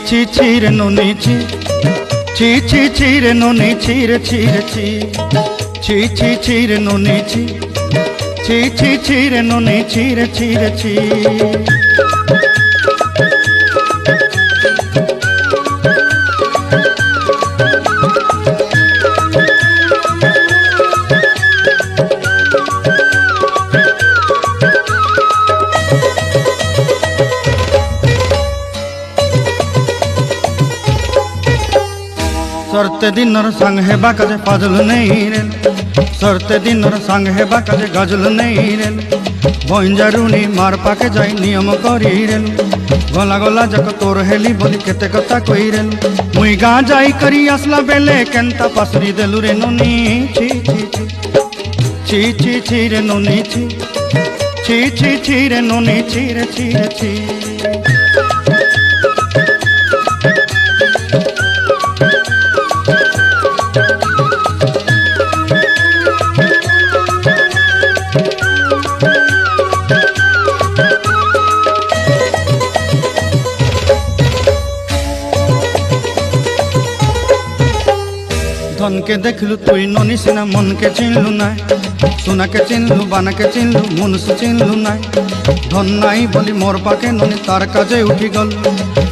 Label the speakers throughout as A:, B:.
A: ছি ছি রে ননি ছি ছি ছি ছি রে ননি ছি রে ছি রে ছি ছি ছি ছি রে ননি ছি ছি ছি ছি রে ননি ছি রে ছি রে ছি सरते दिनर संग हेबा काजे पाजल नहीं रेल सरते दिनर संग हेबा काजे गजल नहीं रेल बंजारुनी मार पाके जाई नियम करी रेल गला गला जक तोर हेली बोली केते कथा कई रेल मुई गा जाई करी असला बेले केंता पासरी देलु रे नोनी छी छी छी छी छी छी रे नोनी छी छी छी छी रे नोनी छी रे छी रे छी धन के देखलु तुई ननी सिना मन के चिन्हलु ना सोना के चिन्हलु बाना के चिन्हलु मनुष्य चिन्हलु ना धन नाई बोली मोर पाके ननी तार काजे उठी गल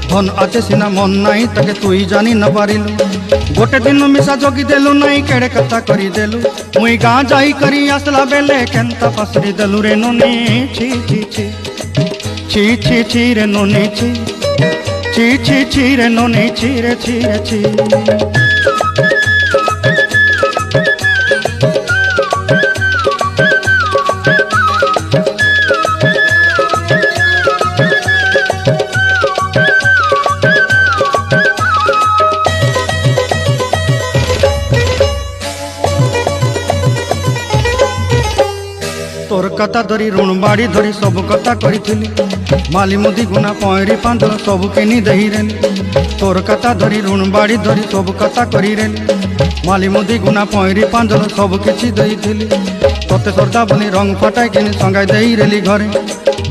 A: धन आचे सिना मन नाई ताके तुई जानी न पारिलु गोटे दिन मिसा जोगी देलु नाई केड़े कथा करी देलु मुई गा जाई करी आसला बेले केंता पासरी देलु रे ननी छी छी छी छी छी छी रे ननी छी छी छी छी रे ननी छी रे छी रे छी तोर कथा धरी ऋण बाड़ी धरी सब कथा करी माली मुदी गुना पयरी पांदल सब किनी दही रेली तोर कथा धरी ऋण बाड़ी धरी सब कथा करी रेली माली मुदी गुना पयरी पांदल सब किछि दही थिली तोते सरदा बनी रंग फटाई किनी संगाई दही रेली घरे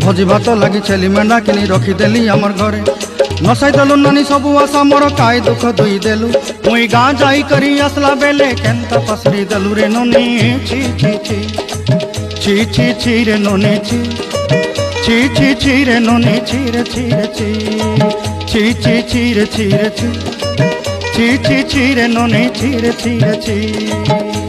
A: भोजी भात लगी छेली मेंढा किनी रखी देली हमर घरे नसाई देलु नानी सबु आशा मोर काई दुख दुई देलु मुई गा जाई करी असला बेले केंता पसरी देलु रे नोनी छी छी छी छी छी छी रे नोनी छी छी छी छी रे नोनी छी रे छी रे छी छी छी छी रे छी रे छी छी छी छी रे नोनी छी रे छी रे छी।